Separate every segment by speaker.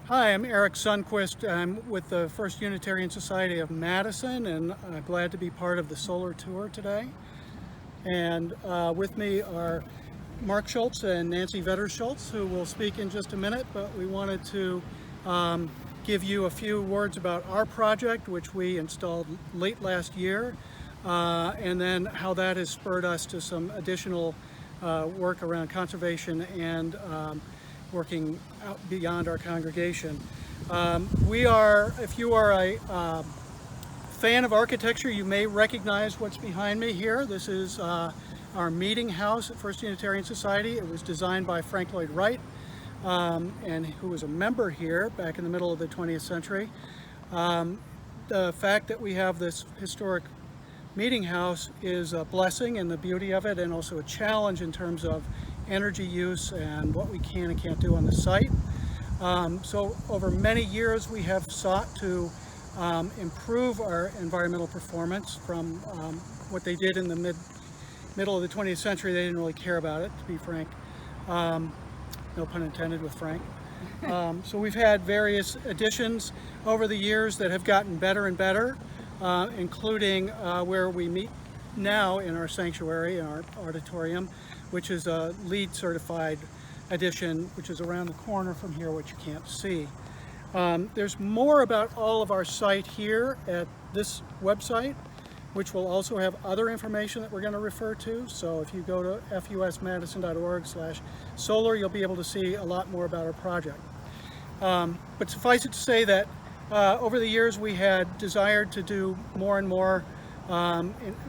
Speaker 1: Hi, I'm Eric Sundquist. I'm with the First Unitarian Society of Madison, and I'm glad to be part of the solar tour today. And with me are Mark Schultz and Nancy Vetter-Schultz, who will speak in just a minute, but we wanted to give you a few words about our project, which we installed late last year, and then how that has spurred us to some additional work around conservation and working out beyond our congregation. If you are a fan of architecture, you may recognize what's behind me here. This is our meeting house at First Unitarian Society. It was designed by Frank Lloyd Wright, and who was a member here back in the middle of the 20th century. The fact that we have this historic meeting house is a blessing in the beauty of it, and also a challenge in terms of energy use and what we can and can't do on the site. So over many years we have sought to improve our environmental performance from what they did in the middle of the 20th century. They didn't really care about it, to be frank. No pun intended with Frank. So we've had various additions over the years that have gotten better and better, including where we meet now in our sanctuary, in our auditorium, which is a LEED certified addition, which is around the corner from here, which you can't see. There's more about all of our site here at this website, which will also have other information that we're going to refer to. So if you go to fusmadison.org/solar, you'll be able to see a lot more about our project. But suffice it to say that over the years we had desired to do more and more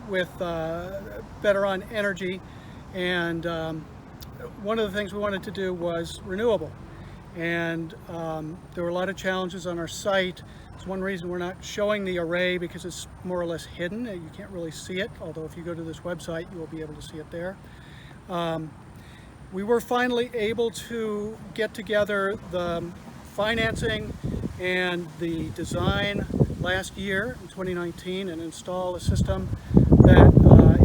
Speaker 1: with better on energy, and one of the things we wanted to do was renewable, and there were a lot of challenges on our site. It's one reason we're not showing the array, because it's more or less hidden. You can't really see it, although if you go to this website you will be able to see it there. We were finally able to get together the financing and the design last year in 2019 and install a system that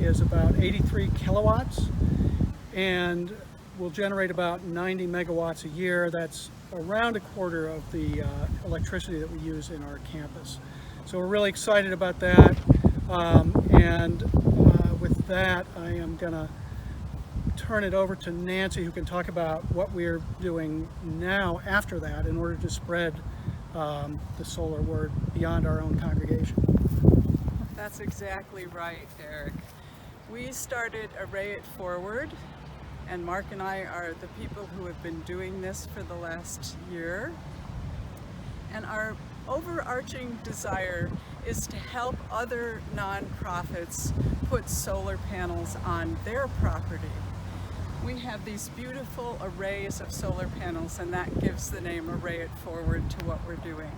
Speaker 1: is about 83 kilowatts and will generate about 90 megawatts a year. That's around a quarter of the electricity that we use in our campus. So we're really excited about that. With that, I am going to turn it over to Nancy, who can talk about what we're doing now after that in order to spread the solar word beyond our own congregation.
Speaker 2: That's exactly right, Eric. We started Array It Forward, and Mark and I are the people who have been doing this for the last year. And our overarching desire is to help other nonprofits put solar panels on their property. We have these beautiful arrays of solar panels, and that gives the name Array It Forward to what we're doing.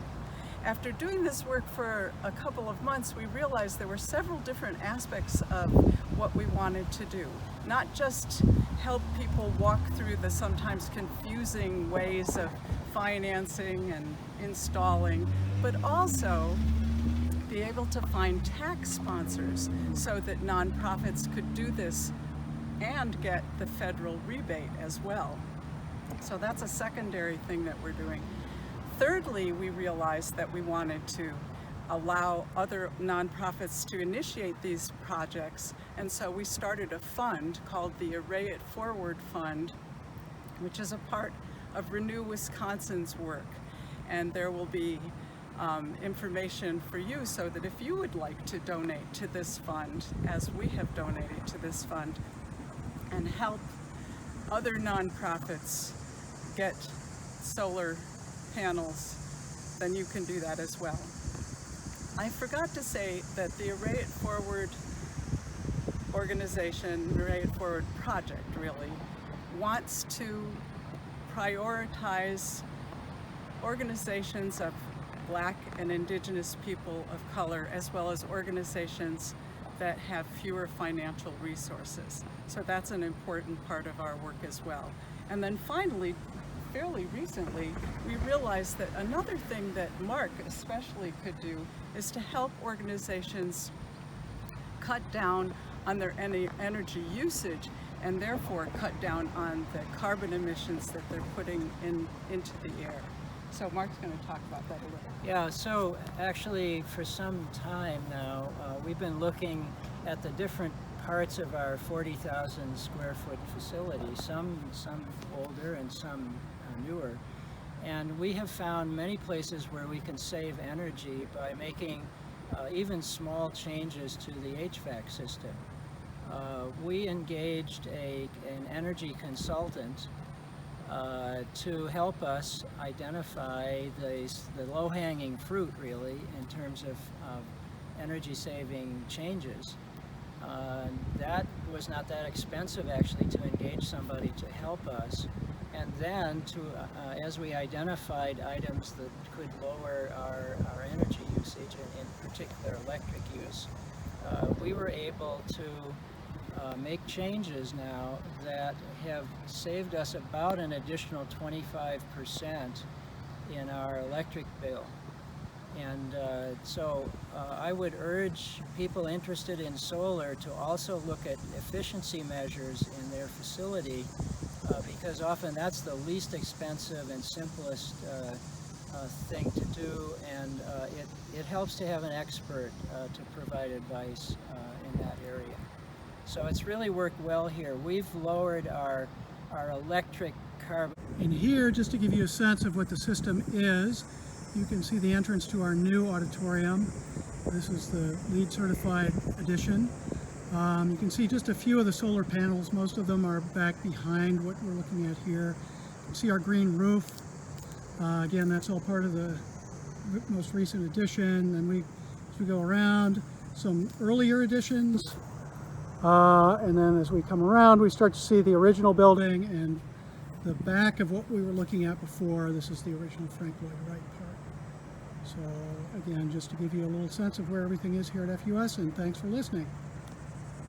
Speaker 2: After doing this work for a couple of months, we realized there were several different aspects of what we wanted to do. Not just help people walk through the sometimes confusing ways of financing and installing, but also be able to find tax sponsors so that nonprofits could do this and get the federal rebate as well. So that's a secondary thing that we're doing. Thirdly, we realized that we wanted to allow other nonprofits to initiate these projects, and so we started a fund called the Array It Forward Fund, which is a part of Renew Wisconsin's work. And there will be information for you so that if you would like to donate to this fund, as we have donated to this fund, and help other nonprofits get solar panels, then you can do that as well. I forgot to say that the Array It Forward organization, Array It Forward project really, wants to prioritize organizations of Black and Indigenous people of color, as well as organizations that have fewer financial resources. So that's an important part of our work as well. And then finally, fairly recently, we realized that another thing that Mark especially could do is to help organizations cut down on their energy usage and therefore cut down on the carbon emissions that they're putting into the air. So Mark's going to talk about that a little.
Speaker 3: Yeah, so actually for some time now, we've been looking at the different parts of our 40,000 square foot facility, some older and some newer. And we have found many places where we can save energy by making even small changes to the HVAC system. We engaged an energy consultant to help us identify the low-hanging fruit, really, in terms of energy-saving changes. That was not that expensive, actually, to engage somebody to help us. And then, as we identified items that could lower our energy usage, in particular electric use, we were able to make changes now that have saved us about an additional 25% in our electric bill. And so I would urge people interested in solar to also look at efficiency measures in their facility, because often that's the least expensive and simplest thing to do, and it helps to have an expert to provide advice in that area. So it's really worked well here. We've lowered our electric carbon.
Speaker 1: And here, just to give you a sense of what the system is, you can see the entrance to our new auditorium. This is the LEED certified edition. You can see just a few of the solar panels. Most of them are back behind what we're looking at here. You can see our green roof. Again, that's all part of the most recent edition. And as we go around, some earlier editions. And then as we come around, we start to see the original building and the back of what we were looking at before. This is the original Frank Lloyd Wright part. So again, just to give you a little sense of where everything is here at FUS, and thanks for listening.